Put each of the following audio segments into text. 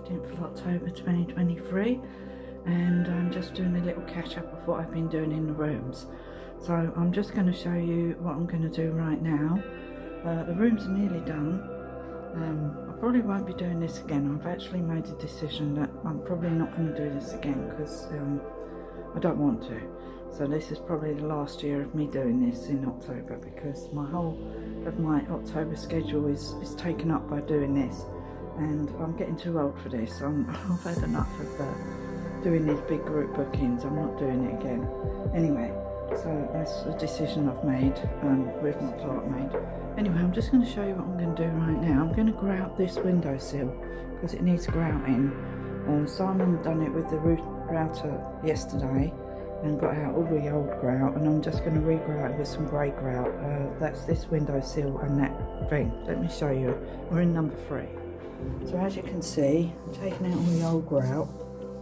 15th of October 2023, and I'm just doing a little catch up of what I've been doing in the rooms. So I'm just going to show you what I'm going to do right now. The rooms are nearly done. I probably won't be doing this again. I've actually made a decision that I'm probably not going to do this again because I don't want to. So this is probably the last year of me doing this in October, because my whole of my October schedule is taken up by doing this, and I'm getting too old for this. I've had enough of doing these big group bookings. I'm not doing it again. Anyway, so that's a decision I've made with my partmate. Anyway, I'm just going to show you what I'm going to do right now. I'm going to grout this windowsill because it needs grouting. Simon done it with the router yesterday and got out all the old grout, and I'm just going to re-grout it with some grey grout. That's this windowsill and that thing. Let me show you. We're in number 3. So as you can see, I'm taking out all the old grout,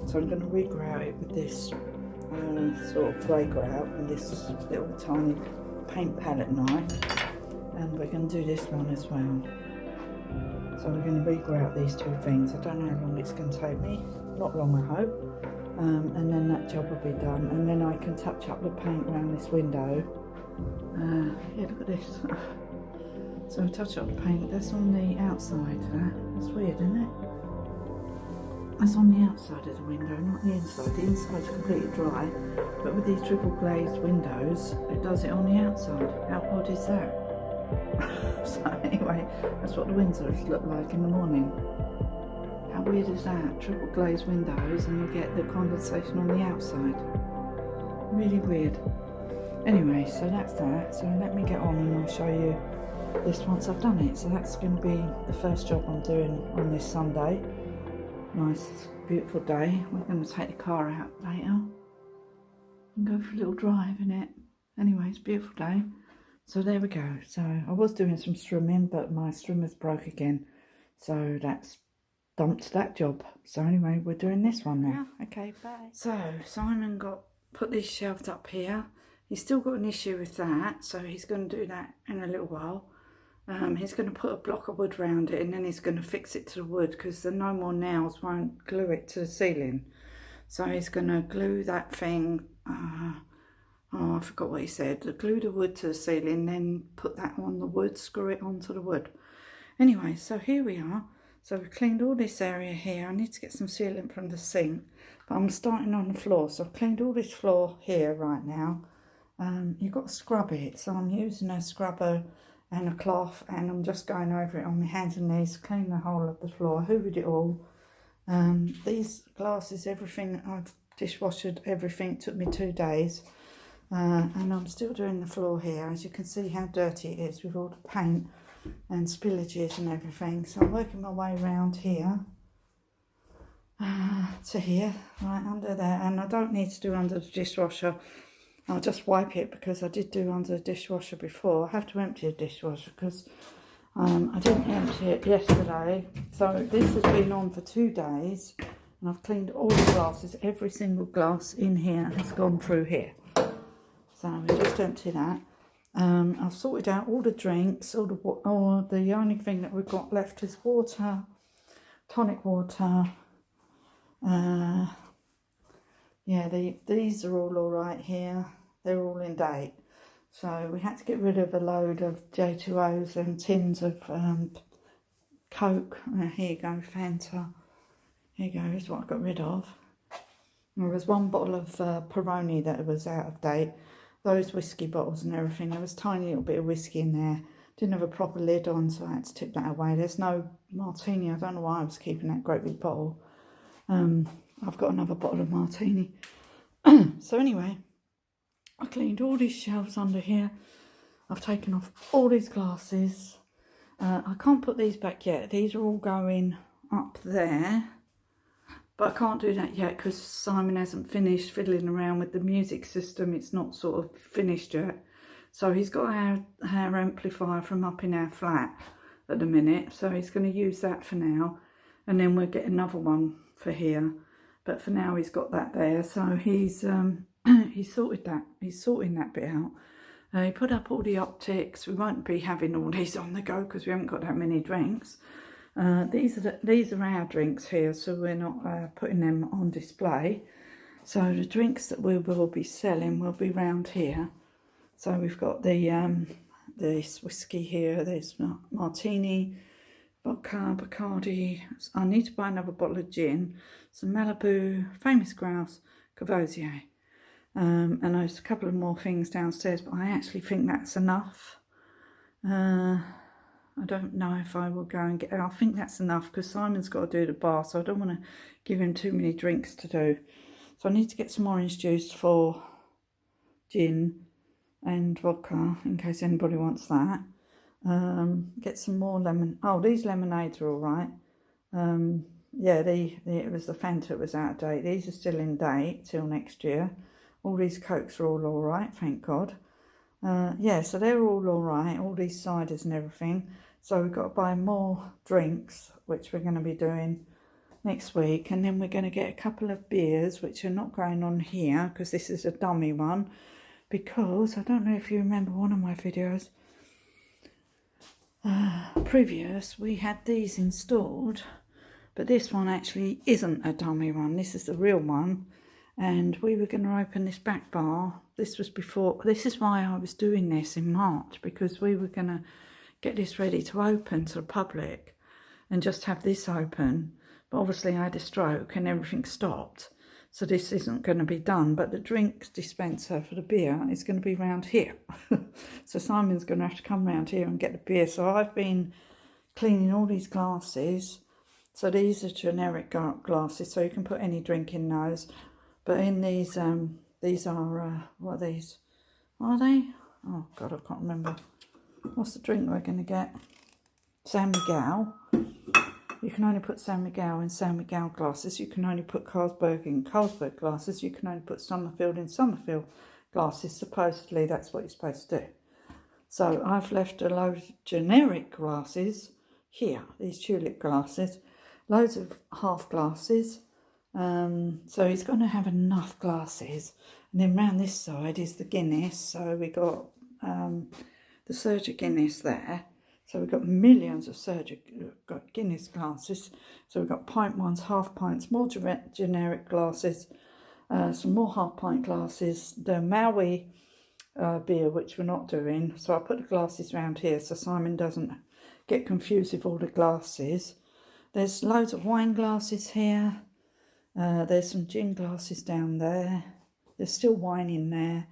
so I'm going to re-grout it with this sort of grey grout and this little tiny paint palette knife, and we're going to do this one as well. So we're going to re-grout these two things. I don't know how long it's going to take me, not long I hope. And then that job will be done, and then I can touch up the paint around this window. Yeah, look at this. So I touch up the paint. That's on the outside. That's weird, isn't it? That's on the outside of the window, not the inside. The inside's completely dry, but with these triple glazed windows, it does it on the outside. How odd is that? So anyway, that's what the windows look like in the morning. How weird is that? Triple glazed windows and you get the condensation on the outside. Really weird. Anyway, so that's that. So let me get on and I'll show you this once I've done it. So that's going to be the first job I'm doing on this Sunday. Nice, beautiful day. We're going to take the car out later and go for a little drive in it. Anyway, it's a beautiful day. So there we go. So I was doing some strimming, but my strimmer's broke again. So that's dumped that job. So anyway, we're doing this one now. Yeah, okay, bye. So Simon put these shelves up here. He's still got an issue with that, so he's going to do that in a little while. He's going to put a block of wood around it, and then he's going to fix it to the wood because the no more nails won't glue it to the ceiling. So he's going to glue that thing. I forgot what he said. Glue the wood to the ceiling, then put that on the wood, screw it onto the wood. Anyway, so here we are. So we've cleaned all this area here. I need to get some sealant from the sink, but I'm starting on the floor. So I've cleaned all this floor here right now. You've got to scrub it. So I'm using a scrubber and a cloth, and I'm just going over it on my hands and knees, clean the whole of the floor, hoovered it all. These glasses, everything, I've dishwashed everything, took me 2 days. And I'm still doing the floor here. As you can see how dirty it is with all the paint and spillages and everything. So I'm working my way around here to here, right under there, and I don't need to do under the dishwasher. I'll just wipe it because I did do under the dishwasher before. I have to empty the dishwasher because I didn't empty it yesterday. So this has been on for 2 days, and I've cleaned all the glasses. Every single glass in here has gone through here. So we just empty that. I've sorted out all the drinks, all the only thing that we've got left is water, tonic water. Yeah, these are all right here. They're all in date. So we had to get rid of a load of J2Os and tins of Coke. Here you go, Fanta. Here you go, here's what I got rid of. There was one bottle of Peroni that was out of date. Those whiskey bottles and everything, there was a tiny little bit of whiskey in there. Didn't have a proper lid on, so I had to tip that away. There's no martini. I don't know why I was keeping that great big bottle. I've got another bottle of martini. So anyway, I cleaned all these shelves under here. I've taken off all these glasses. I can't put these back yet. These are all going up there. But I can't do that yet because Simon hasn't finished fiddling around with the music system. It's not sort of finished yet. So he's got our amplifier from up in our flat at the minute. So he's going to use that for now. And then we'll get another one for here. But for now he's got that there. So he's sorted that. He's sorting that bit out. He put up all the optics. We won't be having all these on the go because we haven't got that many drinks. These are our drinks here, so we're not putting them on display. So the drinks that we will be selling will be round here. So we've got this whiskey here. There's martini, vodka, Bacardi. I need to buy another bottle of gin, some Malibu, Famous Grouse, Courvoisier. And there's a couple of more things downstairs, but I actually think that's enough. I don't know if I will go and get it. I think that's enough because Simon's got to do the bar, so I don't want to give him too many drinks to do. So I need to get some orange juice for gin and vodka in case anybody wants that. Get some more lemon. Oh, these lemonades are all right. Yeah, it was the Fanta that was out of date. These are still in date till next year. All these Cokes are all right, thank God. Yeah, so they're all right, all these ciders and everything. So we've got to buy more drinks, which we're going to be doing next week. And then we're going to get a couple of beers, which are not going on here because this is a dummy one. Because, I don't know if you remember one of my videos previous, we had these installed. But this one actually isn't a dummy one. This is the real one. And we were going to open this back bar. This was before, this is why I was doing this in March, because we were going to get this ready to open to the public and just have this open. But obviously I had a stroke and everything stopped. So this isn't going to be done. But the drinks dispenser for the beer is going to be round here. So Simon's going to have to come round here and get the beer. So I've been cleaning all these glasses. So these are generic glasses, so you can put any drink in those. But in these are, what are these? Are they? Oh, God, I can't remember. What's the drink we're going to get? San Miguel. You can only put San Miguel in San Miguel glasses. You can only put Carlsberg in Carlsberg glasses. You can only put Summerfield in Summerfield glasses. Supposedly, that's what you're supposed to do. So I've left a load of generic glasses here, these tulip glasses. Loads of half glasses. So he's going to have enough glasses. And then round this side is the Guinness. So we got the Surger Guinness there. So we've got millions of got Guinness glasses. So we've got pint ones, half pints, more generic glasses, some more half pint glasses, the Maui beer, which we're not doing. So I put the glasses round here so Simon doesn't get confused with all the glasses. There's loads of wine glasses here. There's some gin glasses down there. There's still wine in there.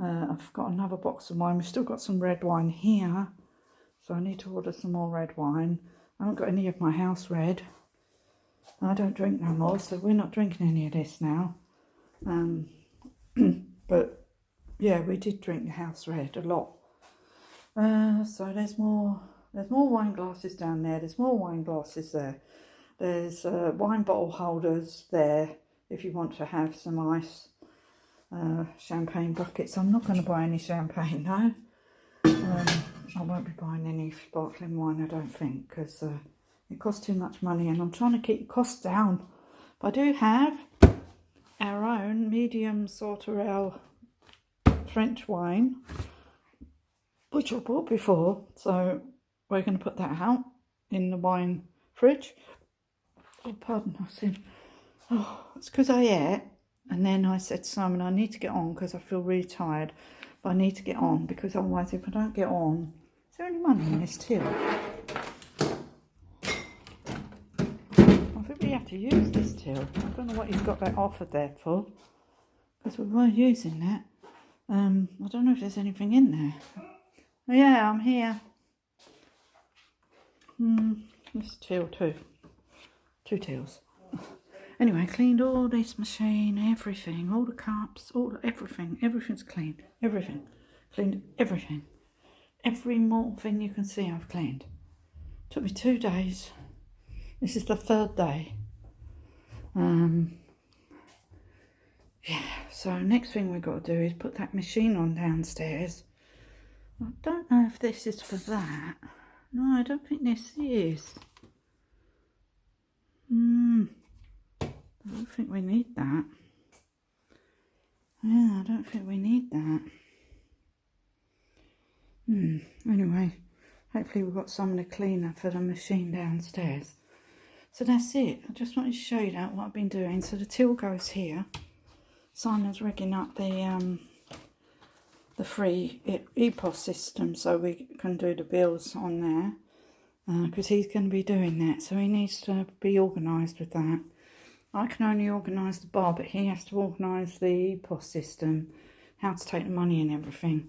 I've got another box of wine. We've still got some red wine here. So I need to order some more red wine. I haven't got any of my house red. I don't drink no more, so we're not drinking any of this now. But yeah, we did drink the house red a lot. So there's more wine glasses down there. There's more wine glasses there. There's wine bottle holders there if you want to have some ice. Champagne buckets. I'm not going to buy any champagne, no. I won't be buying any sparkling wine, I don't think, because it costs too much money and I'm trying to keep costs down. But I do have our own medium Sauterelle French wine, which I bought before, so we're going to put that out in the wine fridge. Oh, pardon, I said, oh, it's because I ate, and then I said to Simon, I need to get on because I feel really tired, but I need to get on because otherwise if I don't get on, is there any money in this till? I think we have to use this till. I don't know what he's got that offer there for, because we were using that. I don't know if there's anything in there. Oh, yeah, I'm here. This till too. 2 tills. Anyway, cleaned all this machine, everything, all the cups, everything. Everything's cleaned. Everything. Cleaned everything. Every more thing you can see I've cleaned. Took me 2 days. This is the 3rd day. Yeah, so next thing we've got to do is put that machine on downstairs. I don't know if this is for that. No, I don't think this is. I don't think we need that. Yeah, I don't think we need that. Anyway, hopefully we've got some of the cleaner for the machine downstairs. So that's it. I just wanted to show you that, what I've been doing. So the till goes here. Simon's rigging up the free EPOS system so we can do the bills on there, because he's going to be doing that, so he needs to be organised with that. I can only organise the bar, but he has to organise the EPOS system, how to take the money and everything,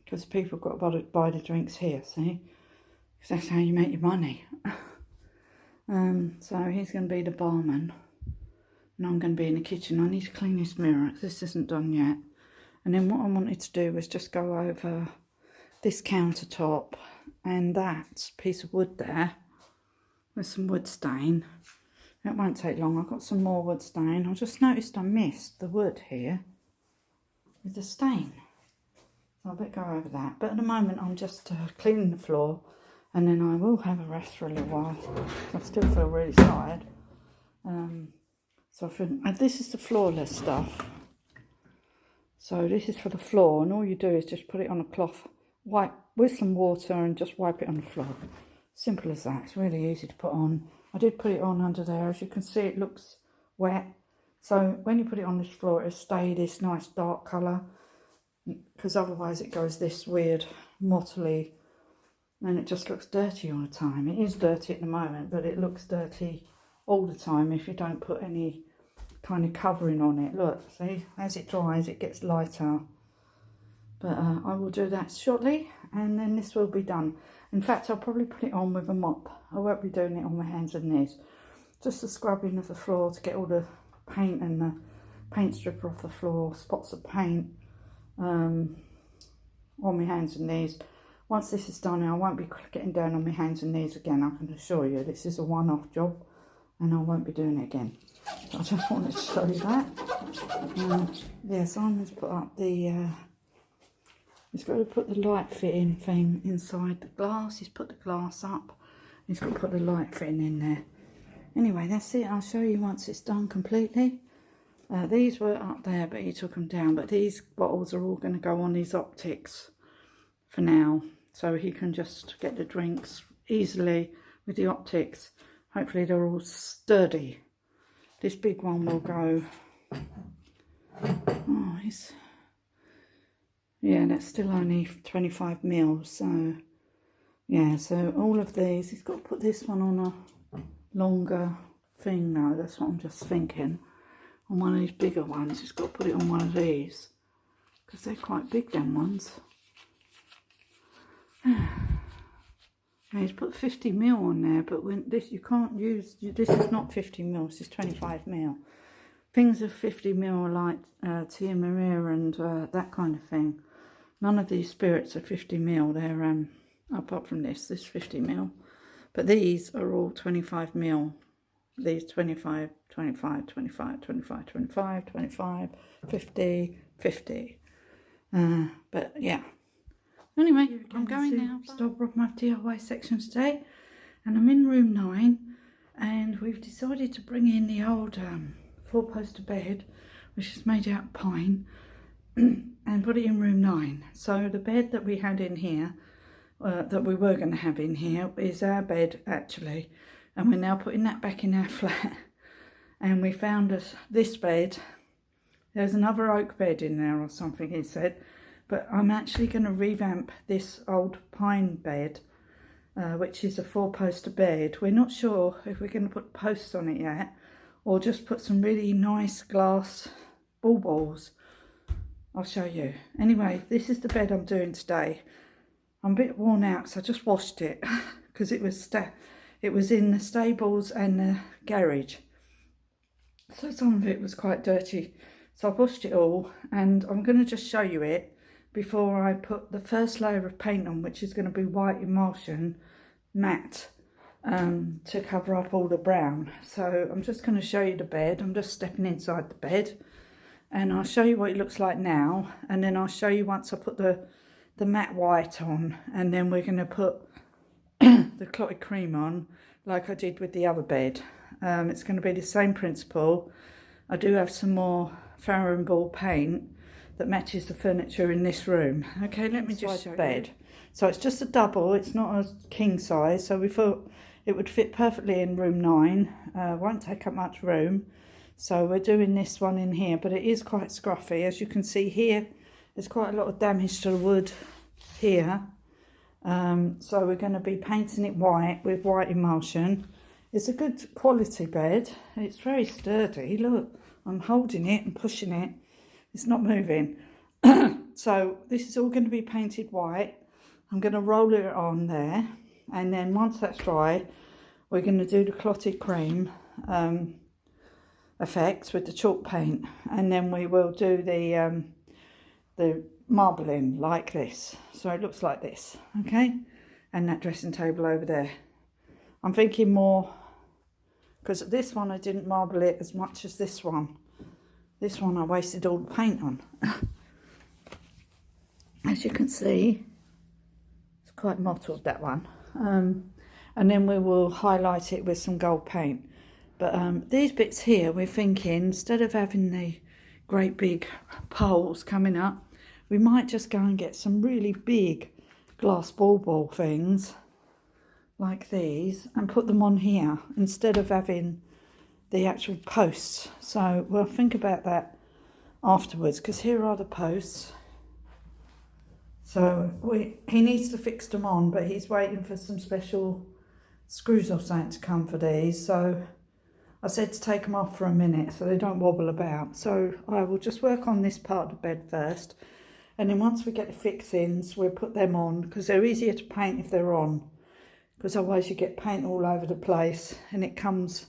because people have got to buy the drinks here, see, because that's how you make your money. So he's going to be the barman and I'm going to be in the kitchen. I need to clean this mirror, this isn't done yet. And then what I wanted to do was just go over this countertop and that piece of wood there with some wood stain. It won't take long. I've got some more wood stain. I just noticed I missed the wood here with the stain. So I better go over that. But at the moment I'm just cleaning the floor, and then I will have a rest for a little while. I still feel really tired. So I think this is the floorless stuff. So this is for the floor, and all you do is just put it on a cloth, wipe with some water and just wipe it on the floor. Simple as that. It's really easy to put on. I did put it on under there. As you can see, it looks wet. So when you put it on this floor, it'll stay this nice dark colour, because otherwise it goes this weird mottly and it just looks dirty all the time. It is dirty at the moment, but it looks dirty all the time if you don't put any kind of covering on it. Look, see, as it dries it gets lighter. But I will do that shortly, and then this will be done. In fact, I'll probably put it on with a mop. I won't be doing it on my hands and knees. Just the scrubbing of the floor to get all the paint and the paint stripper off the floor, spots of paint on my hands and knees. Once this is done, I won't be getting down on my hands and knees again, I can assure you. This is a one-off job and I won't be doing it again. So I just wanted to show you that. Yeah, Simon's put up the... he's got to put the light fitting thing inside the glass. He's put the glass up. He's got to put the light fitting in there. Anyway, that's it. I'll show you once it's done completely. These were up there, but he took them down. But these bottles are all going to go on these optics for now. So he can just get the drinks easily with the optics. Hopefully they're all sturdy. This big one will go... Oh, he's... Yeah, that's still only 25 mils, so yeah, so all of these, he's got to put this one on a longer thing now, that's what I'm just thinking. On one of these bigger ones, he's got to put it on one of these, because they're quite big, them ones. Yeah, he's put 50 mil on there, but when this, you can't use, this is not 50 mil, this is 25 mil. Things of 50 mil are like Tia Maria and that kind of thing. None of these spirits are 50 mil. They're, apart from this 50 mil. But these are all 25 mil. These 25, 25, 25, 25, 25, 25, 50, 50. But yeah. Anyway, I'm going now. Dolbrodmaeth DIY section today. And I'm in room 9. And we've decided to bring in the old 4-poster bed, which is made out of pine. And put it in room 9. So the bed that we had in here, that we were going to have in here, is our bed actually, and we're now putting that back in our flat. And we found this bed. There's another oak bed in there or something, he said, but I'm actually going to revamp this old pine bed, which is a 4-poster bed. We're not sure if we're going to put posts on it yet, or just put some really nice glass balls. I'll show you. Anyway, this is the bed I'm doing today. I'm a bit worn out because I just washed it because it was in the stables and the garage. So some of it was quite dirty. So I washed it all, and I'm going to just show you it before I put the first layer of paint on, which is going to be white emulsion matte, to cover up all the brown. So I'm just going to show you the bed. I'm just stepping inside the bed. And I'll show you what it looks like now, and then I'll show you once I put the matte white on, and then we're going to put the clotted cream on like I did with the other bed. It's going to be the same principle. I do have some more Farrow and Ball paint that matches the furniture in this room. Okay, let me just show you. Bed. So it's just a double, it's not a king size, so we thought it would fit perfectly in room 9. Won't take up much room. So we're doing this one in here, but it is quite scruffy. As you can see here, there's quite a lot of damage to the wood here. So we're going to be painting it white with white emulsion. It's a good quality bed. It's very sturdy. Look, I'm holding it and pushing it. It's not moving. So this is all going to be painted white. I'm going to roll it on there. And then once that's dry, we're going to do the clotted cream effects with the chalk paint. And then we will do the marbling like this. So it looks like this, okay? And that dressing table over there. I'm thinking more, because this one I didn't marble it as much as this one. This one I wasted all the paint on. As you can see, it's quite mottled, that one. And then we will highlight it with some gold paint. But these bits here, we're thinking, instead of having the great big poles coming up, we might just go and get some really big glass ball things like these and put them on here instead of having the actual posts. So we'll think about that afterwards, because here are the posts. So he needs to fix them on, but he's waiting for some special screws or something to come for these. So I said to take them off for a minute so they don't wobble about. So I will just work on this part of the bed first. And then once we get the fixings, we'll put them on, because they're easier to paint if they're on. Because otherwise you get paint all over the place and it comes,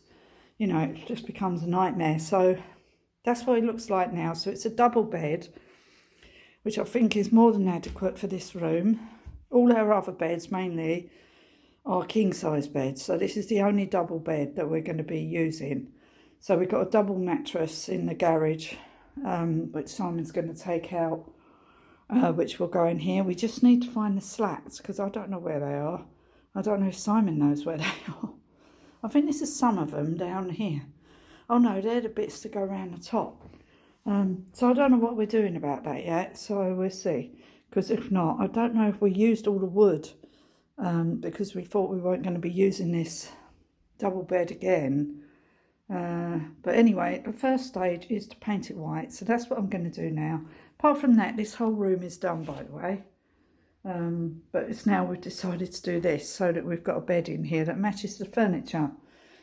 you know, it just becomes a nightmare. So that's what it looks like now. So it's a double bed, which I think is more than adequate for this room. All our other beds mainly are king size beds. So this is the only double bed that we're going to be using. So we've got a double mattress in the garage, which Simon's going to take out, which will go in here. We just need to find the slats, because I don't know where they are. I don't know if Simon knows where they are. I think this is some of them down here. Oh no, they're the bits that go around the top. So I don't know what we're doing about that yet, so we'll see. Because if not, I don't know if we used all the wood, because we thought we weren't going to be using this double bed again. But anyway, the first stage is to paint it white, so that's what I'm going to do now. Apart from that, this whole room is done, by the way. But it's now we've decided to do this so that we've got a bed in here that matches the furniture.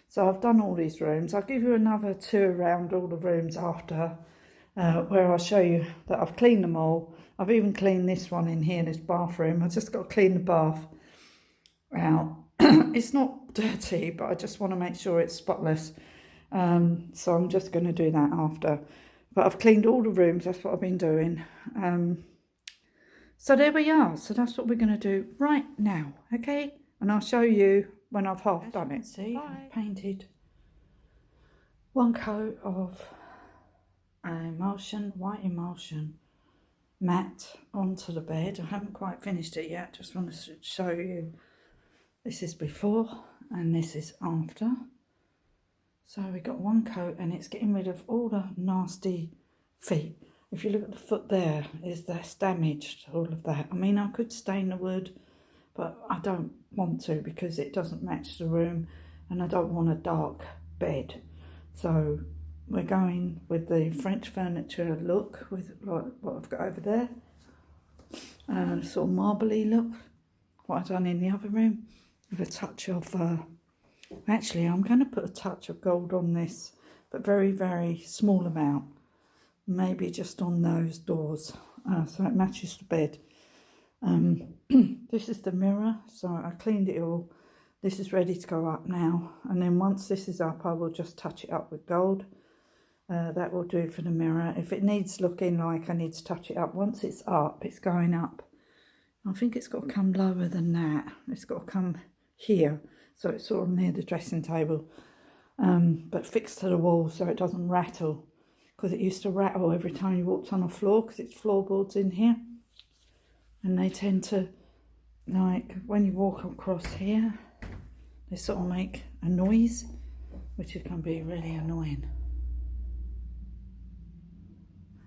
So I've done all these rooms. I'll give you another tour around all the rooms after, where I'll show you that I've cleaned them all. I've even cleaned this one in here, this bathroom. I've just got to clean the bath out. It's not dirty, but I just want to make sure it's spotless. So I'm just going to do that after. But I've cleaned all the rooms, that's what I've been doing. So there we are. So that's what we're going to do right now, okay? And I'll show you when I've half done it. See, I've painted one coat of emulsion, white emulsion, matte onto the bed. I haven't quite finished it yet. Just want to show you. This is before and this is after. So we got one coat and it's getting rid of all the nasty feet. If you look at the foot there, that's damaged, all of that. I mean, I could stain the wood, but I don't want to because it doesn't match the room and I don't want a dark bed. So we're going with the French furniture look with like what I've got over there. Sort of marbly look, what I've done in the other room, with a touch of, actually I'm going to put a touch of gold on this, but very, very small amount. Maybe just on those doors, so it matches the bed. This is the mirror, so I cleaned it all. This is ready to go up now, and then once this is up I will just touch it up with gold. That will do for the mirror. If it needs looking like I need to touch it up, once it's up, it's going up. I think it's got to come lower than that. It's got to come here, so it's sort of near the dressing table, but fixed to the wall so it doesn't rattle. Because it used to rattle every time you walked on the floor, because it's floorboards in here. And they tend to, like, when you walk across here, they sort of make a noise, which can be really annoying.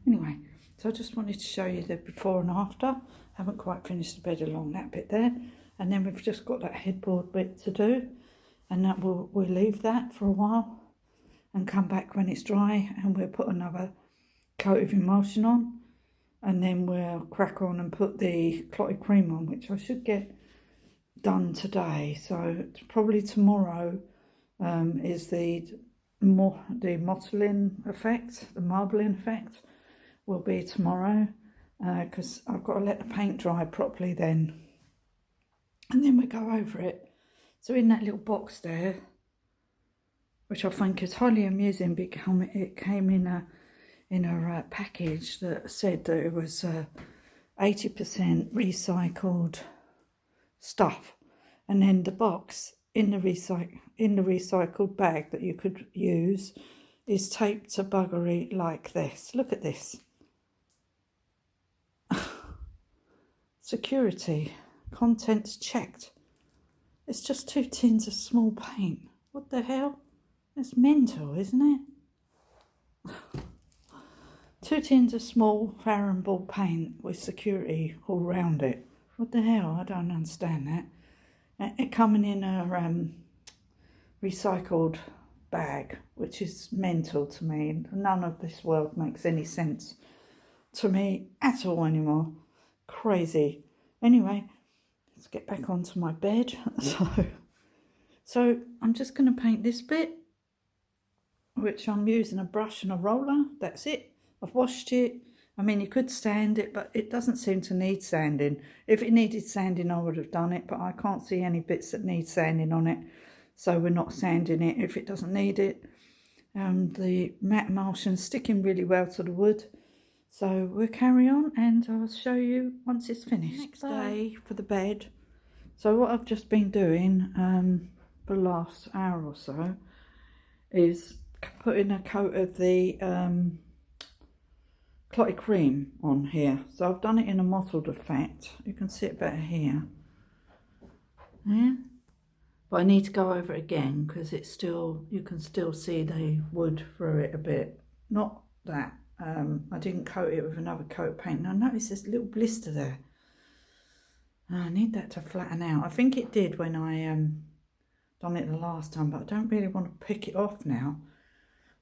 Anyway, So I just wanted to show you the before and after. Haven't quite finished the bed along that bit there, and then we've just got that headboard bit to do, and that we'll leave that for a while and come back when it's dry, and we'll put another coat of emulsion on, and then we'll crack on and put the clotted cream on, which I should get done today. So probably tomorrow is the mottling effect, the marbling effect will be tomorrow, because I've got to let the paint dry properly then, and then we go over it. So in that little box there, which I think is highly amusing, because it came in a package that said that it was 80% recycled stuff, and then the box in the recycled bag that you could use is taped to buggery like this. Look at this. Security, contents checked. It's just 2 tins of small paint. What the hell? It's mental, isn't it? 2 tins of small Revamp paint with security all round it. What the hell? I don't understand that. It coming in a recycled bag, which is mental to me. None of this world makes any sense to me at all anymore. Crazy. Anyway, let's get back onto my bed. So I'm just going to paint this bit, which I'm using a brush and a roller. That's it. I've washed it. I mean, you could sand it, but it doesn't seem to need sanding. If it needed sanding, I would have done it, but I can't see any bits that need sanding on it, so we're not sanding it if it doesn't need it. The matte emulsion's sticking really well to the wood, so we'll carry on and I'll show you once it's finished. Next day for the bed. So what I've just been doing for the last hour or so is putting a coat of the clotted cream on here. So I've done it in a mottled effect. You can see it better here. Yeah. But I need to go over it again because it's still, you can still see the wood through it a bit. Not that. I didn't coat it with another coat of paint. Now notice this little blister there. I need that to flatten out. I think it did when I done it the last time, but I don't really want to pick it off now.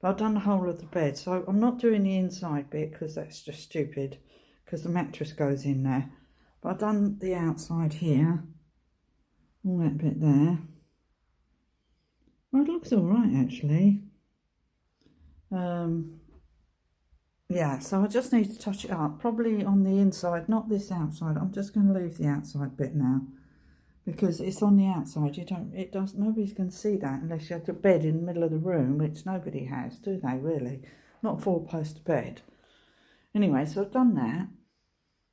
But I've done the whole of the bed, so I'm not doing the inside bit because that's just stupid, because the mattress goes in there. But I've done the outside here, all that bit there. Well, it looks all right actually. Yeah, so I just need to touch it up, probably on the inside, not this outside. I'm just going to leave the outside bit now, because it's on the outside. Nobody's going to see that unless you have a bed in the middle of the room, which nobody has, do they really? Not a 4-post bed. Anyway, so I've done that.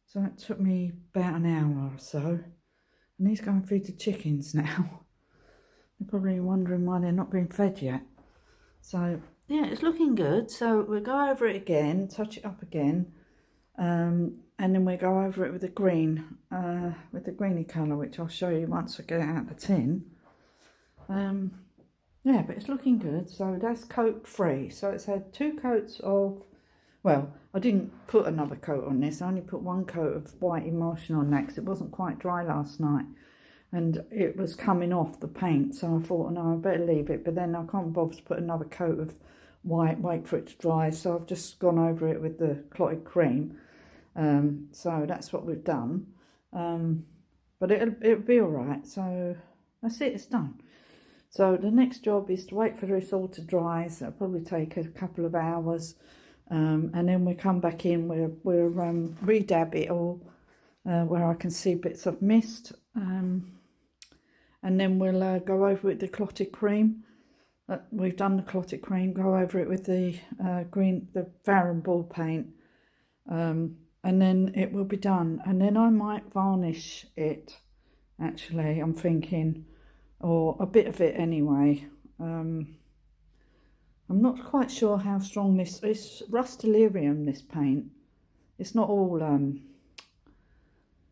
So it took me about an hour or so. I need to go and feed the chickens now. They're probably wondering why they're not being fed yet. So yeah, it's looking good. So we'll go over it again, touch it up again, and then we go over it with the green, with the greeny colour, which I'll show you once I get it out of the tin. Yeah, but it's looking good. So that's coat free. So it's had 2 coats of, well, I didn't put another coat on this. I only put 1 coat of white emulsion on that because it wasn't quite dry last night. And it was coming off the paint. So I thought, no, I better leave it. But then I can't bother to put another coat of white, wait for it to dry. So I've just gone over it with the clotted cream. So that's what we've done, but it'll be all right. So that's it, it's done. So the next job is to wait for this all to dry. So it'll probably take a couple of hours, and then we come back in. We'll redab it all where I can see bits of mist, and then we'll go over it with the clotted cream. We've done the clotted cream. Go over it with the the Revamp paint. And then it will be done, and then I might varnish it, actually, I'm thinking, or a bit of it anyway. I'm not quite sure how strong this is. Rust-Delirium, this paint. It's not all,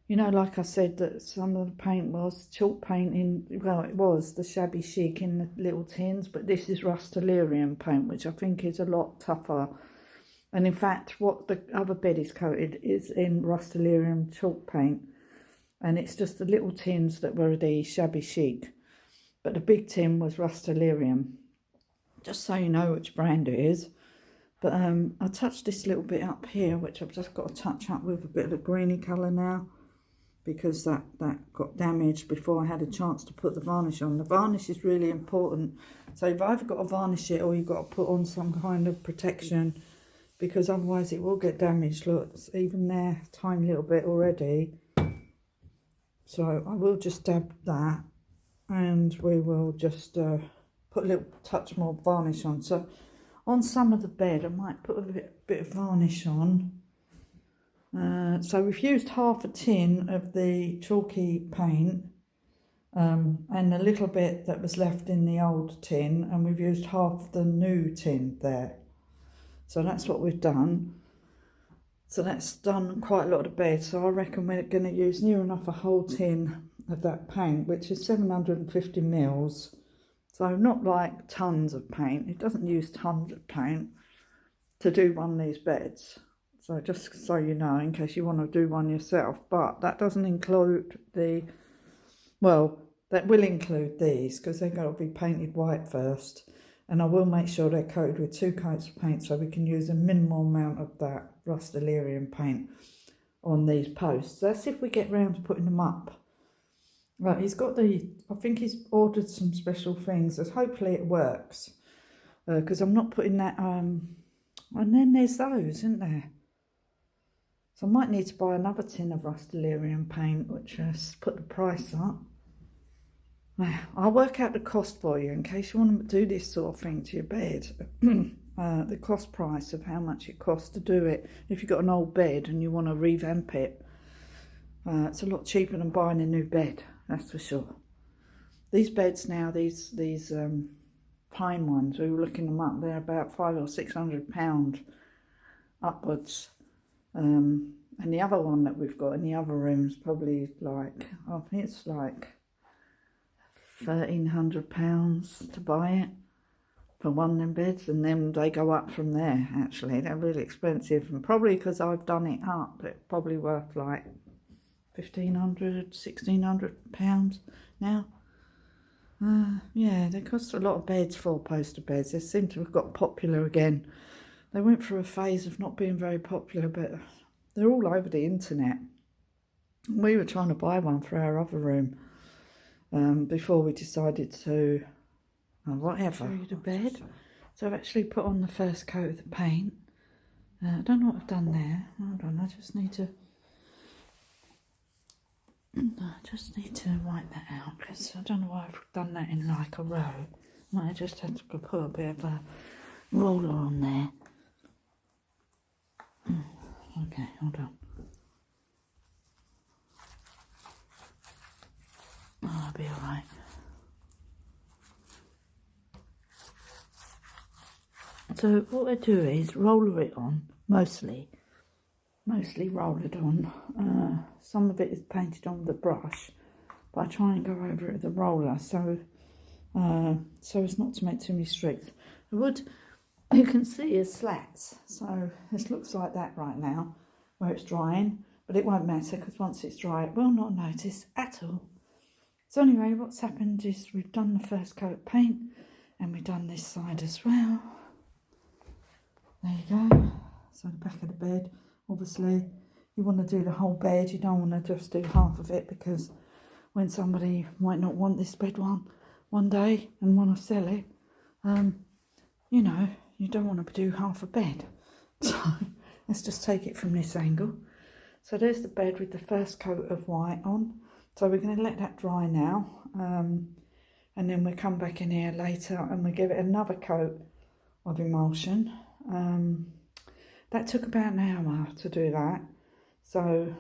you know, like I said, that some of the paint was chalk paint in, well, it was the shabby chic in the little tins, but this is Rust-Delirium paint, which I think is a lot tougher. And in fact, what the other bed is coated is in Rust-Oleum chalk paint. And it's just the little tins that were the shabby chic. But the big tin was Rust-Oleum. Just so you know which brand it is. But I touched this little bit up here, which I've just got to touch up with a bit of a greeny colour now, because that got damaged before I had a chance to put the varnish on. The varnish is really important. So you've either got to varnish it or you've got to put on some kind of protection, because otherwise it will get damaged. Look, it's even there, tiny little bit already. So I will just dab that, and we will just put a little touch more varnish on. So on some of the bed I might put a bit of varnish on. So we've used half a tin of the chalky paint and a little bit that was left in the old tin, and we've used half the new tin there. So that's what we've done. So that's done quite a lot of the bed. So I reckon we're going to use near enough a whole tin of that paint, which is 750 mils. So not like tons of paint. It doesn't use tons of paint to do one of these beds. So just so you know, in case you want to do one yourself. But that doesn't include the, well, that will include these, because they've got to be painted white first. And I will make sure they're coated with 2 coats of paint, so we can use a minimal amount of that Rust-Oleum paint on these posts. Let's see if we get round to putting them up. Right, he's got the, I think he's ordered some special things, so hopefully it works. Because I'm not putting that, and then there's those, isn't there? So I might need to buy another tin of Rust-Oleum paint, which put the price up. I'll work out the cost for you in case you want to do this sort of thing to your bed. The cost price of how much it costs to do it. If you've got an old bed and you want to revamp it, it's a lot cheaper than buying a new bed, that's for sure. These beds now, these pine ones, we were looking them up, they're about £500 or £600 upwards. And the other one that we've got in the other room is probably like, I think it's like £1,300 to buy it for one of them beds, and then they go up from there. Actually, they're really expensive, and probably because I've done it up, it's probably worth like £1,500, £1,600 now. Yeah, they cost a lot of beds, 4-poster beds. They seem to have got popular again. They went through a phase of not being very popular, but they're all over the internet. We were trying to buy one for our other room before we decided to, whatever. Show you the bed. So I've actually put on the first coat of the paint. I don't know what I've done there. Hold on, I just need to wipe that out, because I don't know why I've done that in like a row. I just had to put a bit of a roller on there. Okay, hold on. Oh, I'll be alright. So what I do is roller it on, mostly roll it on. Some of it is painted on with a brush, but I try and go over it with a roller, so as not to make too many streaks. The wood, you can see, is slats, so this looks like that right now, where it's drying, but it won't matter, because once it's dry, it will not notice at all. So anyway, what's happened is we've done the first coat of paint, and we've done this side as well. There you go. So the back of the bed, obviously, you want to do the whole bed. You don't want to just do half of it, because when somebody might not want this bed one day and want to sell it, you know, you don't want to do half a bed. So let's just take it from this angle. So there's the bed with the first coat of white on. So we're going to let that dry now, and then we'll come back in here later and we'll give it another coat of emulsion. That took about an hour to do that, so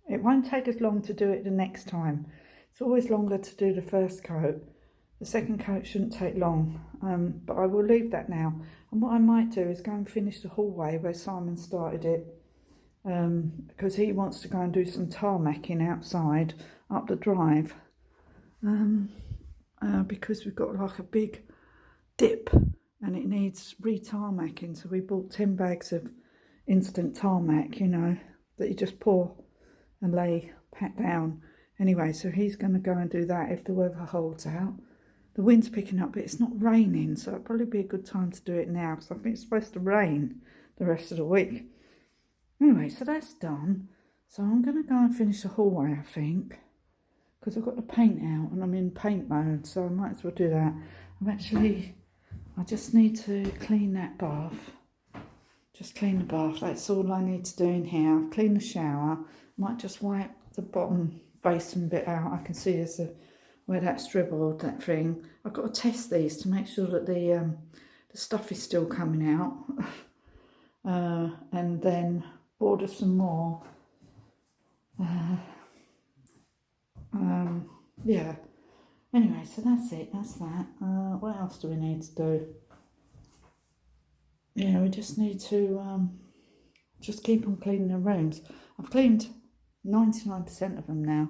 it won't take as long to do it the next time. It's always longer to do the first coat. The second coat shouldn't take long, but I will leave that now. And what I might do is go and finish the hallway where Simon started it, because he wants to go and do some tarmacking outside up the drive, because we've got like a big dip and it needs re-tarmacking, so we bought 10 bags of instant tarmac, you know, that you just pour and pat down. Anyway, so he's going to go and do that if the weather holds out. The wind's picking up, but it's not raining, so it'll probably be a good time to do it now, because I think it's supposed to rain the rest of the week. Anyway, so that's done. So I'm going to go and finish the hallway, I think, because I've got the paint out and I'm in paint mode, so I might as well do that. I just need to clean that bath. Just clean the bath, that's all I need to do in here. I've cleaned the shower. Might just wipe the bottom basin bit out. I can see there's where that's dribbled, that thing. I've got to test these to make sure that the stuff is still coming out. And then order some more. Yeah. Anyway, so that's it. That's that. What else do we need to do? Yeah, we just need to just keep on cleaning the rooms. I've cleaned 99% of them now.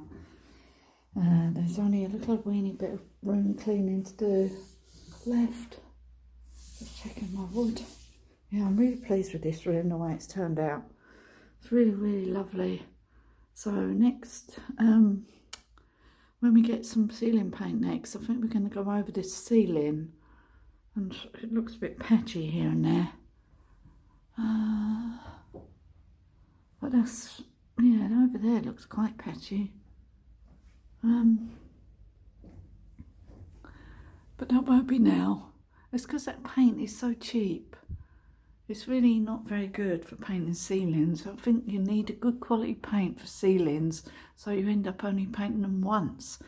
There's only a little weeny bit of room cleaning to do left. Just checking my wood. Yeah, I'm really pleased with this room, the way it's turned out. It's really, really lovely. So next, when we get some ceiling paint next, I think we're going to go over this ceiling. And it looks a bit patchy here and there. But that's, yeah, over there it looks quite patchy. But that won't be now. It's because that paint is so cheap. It's really not very good for painting ceilings. I think you need a good quality paint for ceilings, so you end up only painting them once.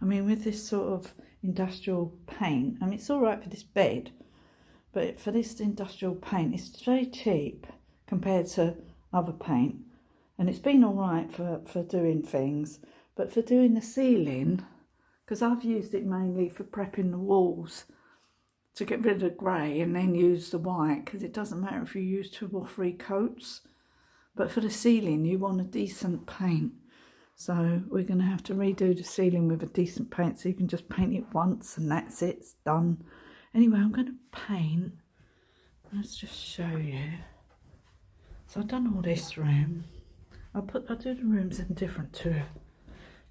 I mean, with this sort of industrial paint, I mean, it's all right for this bed, but for this industrial paint, it's very cheap compared to other paint. And it's been all right for doing things, but for doing the ceiling, because I've used it mainly for prepping the walls, to get rid of the grey and then use the white, because it doesn't matter if you use 2 or 3 coats. But for the ceiling, you want a decent paint. So we're going to have to redo the ceiling with a decent paint, so you can just paint it once and that's it, it's done. Anyway, I'm going to paint. Let's just show you. So I've done all this room. I'll do the rooms in different to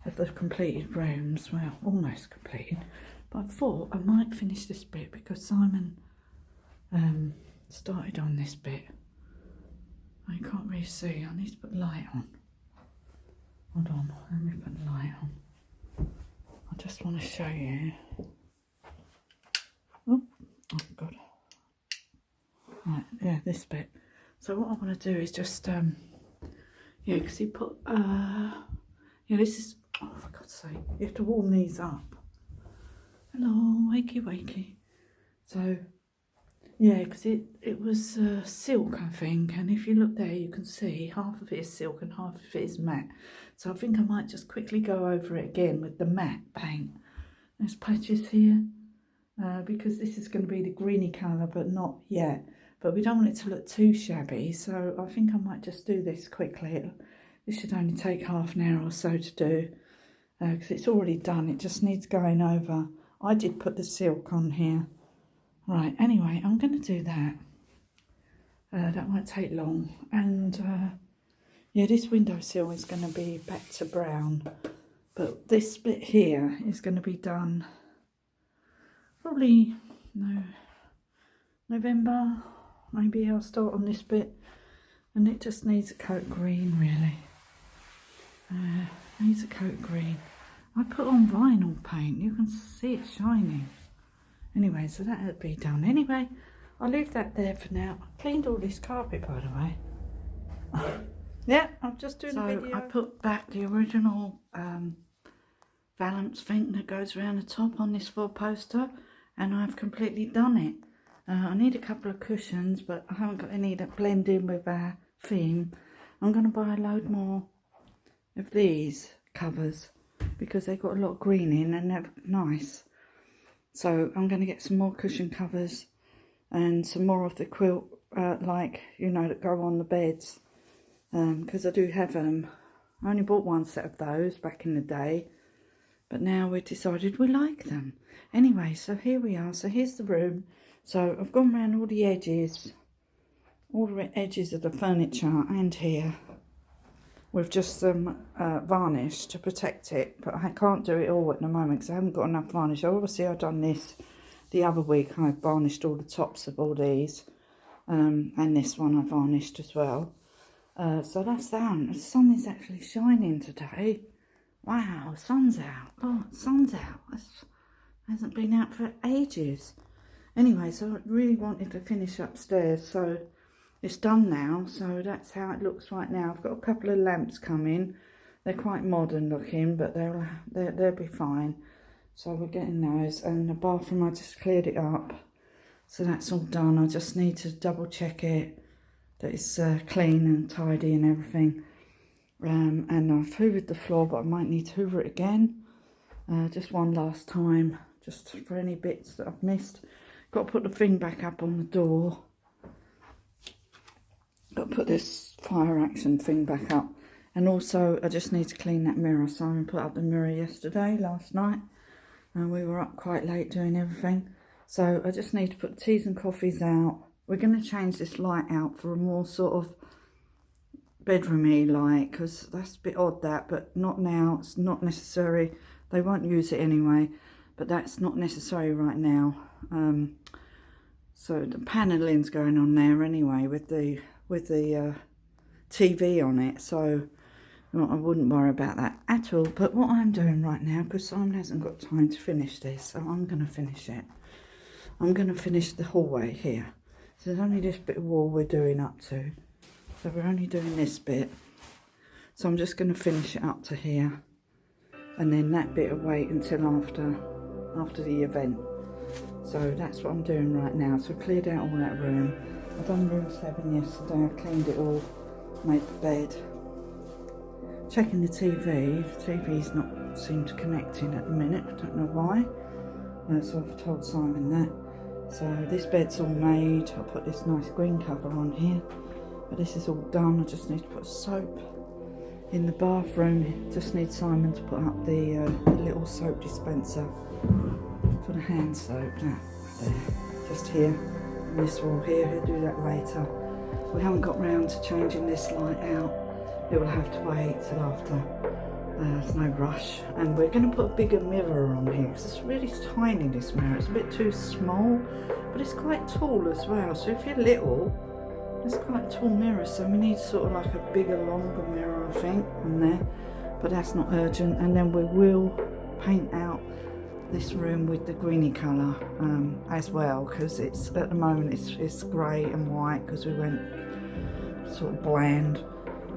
of the completed rooms. Well, almost completed. But I thought I might finish this bit because Simon started on this bit. I can't really see. I need to put light on. Hold on, let me put the light on. I just want to show you. Oh God. Right, yeah, this bit. So what I want to do is just, yeah, because he put, yeah, this is, oh, for God's sake, you have to warm these up. Hello, wakey, wakey. So, yeah, because it was silk, I think, and if you look there, you can see half of it is silk and half of it is matte. So I think I might just quickly go over it again with the matte paint. There's patches here, because this is going to be the greeny colour, but not yet. But we don't want it to look too shabby, so I think I might just do this quickly. This should only take half an hour or so to do, because it's already done. It just needs going over. I did put the silk on here. Right, anyway, I'm going to do that. That won't take long. And, yeah, this windowsill is going to be back to brown. But this bit here is going to be done probably, no, November. Maybe I'll start on this bit. And it just needs a coat green, really. Needs a coat green. I put on vinyl paint. You can see it shining. Anyway, so that'll be done. Anyway, I'll leave that there for now. I cleaned all this carpet, by the way. Yeah, I'm just doing a video. I put back the original valance thing that goes around the top on this 4-poster, and I've completely done it. I need a couple of cushions, but I haven't got any that blend in with our theme. I'm going to buy a load more of these covers because they've got a lot of green in and they're nice. So I'm going to get some more cushion covers and some more of the quilt, like, you know, that go on the beds, because I do have them. I only bought one set of those back in the day, but now we've decided we like them. Anyway, so here we are. So here's the room. So I've gone around all the edges of the furniture and here with just some varnish to protect it, but I can't do it all at the moment because I haven't got enough varnish. Obviously I've done this the other week. I varnished all the tops of all these, and this one I varnished as well. So that's that. The sun is actually shining today. Wow, sun's out. Oh, sun's out. It hasn't been out for ages. Anyway, so I really wanted to finish upstairs, so it's done now. So that's how it looks right now. I've got a couple of lamps coming. They're quite modern looking, but they'll be fine. So we're getting those. And the bathroom, I just cleared it up. So that's all done. I just need to double check it, that it's clean and tidy and everything. And I've hoovered the floor, but I might need to hoover it again. Just one last time, just for any bits that I've missed. Got to put the thing back up on the door. Got to put this fire action thing back up. And also, I just need to clean that mirror. Simon put up the mirror last night. And we were up quite late doing everything. So I just need to put teas and coffees out. We're going to change this light out for a more sort of bedroomy light, because that's a bit odd that, but not now. It's not necessary. They won't use it anyway, but that's not necessary right now. So the panelling's going on there anyway with the TV on it, so I wouldn't worry about that at all. But what I'm doing right now, because Simon hasn't got time to finish this, so I'm going to finish it. I'm going to finish the hallway here. So there's only this bit of wall we're doing up to. So we're only doing this bit. So I'm just going to finish it up to here. And then that bit will wait until after the event. So that's what I'm doing right now. So I cleared out all that room. I've done room 7 yesterday. I cleaned it all, made the bed. Checking the TV. The TV's not seemed to connect in at the minute. I don't know why. So I've told Simon that. So this bed's all made. I'll put this nice green cover on here. But this is all done. I just need to put soap in the bathroom. Just need Simon to put up the little soap dispenser for the hand soap. That there, just here. And this wall here. He'll do that later. We haven't got round to changing this light out. It will have to wait till after. There's no rush. And we're going to put a bigger mirror on here because it's really tiny, this mirror. It's a bit too small, but it's quite tall as well. So if you're little, it's quite a tall mirror. So we need sort of like a bigger, longer mirror, I think, on there. But that's not urgent. And then we will paint out this room with the greeny colour as well, because it's at the moment it's grey and white because we went sort of bland.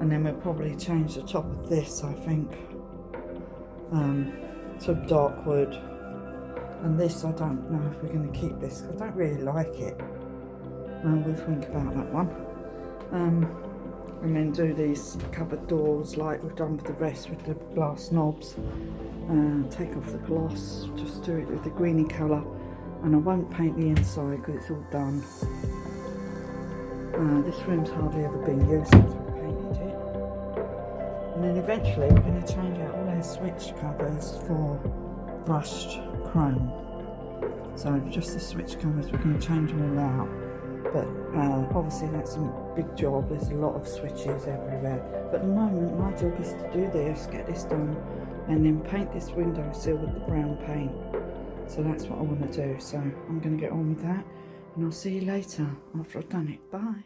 And then we'll probably change the top of this, I think, to dark wood. And this, I don't know if we're going to keep this, because I don't really like it. We'll think about that one. And then do these cupboard doors like we've done with the rest, with the glass knobs. Take off the gloss, just do it with the greeny colour. And I won't paint the inside because it's all done. This room's hardly ever been used since we painted it. And then eventually we're going to change out all our switch covers for brushed chrome. So just the switch covers, we're going to change them all out. But obviously that's a big job. There's a lot of switches everywhere. But at the moment my job is to do this, get this done, and then paint this windowsill with the brown paint. So that's what I want to do. So I'm going to get on with that, and I'll see you later after I've done it. Bye.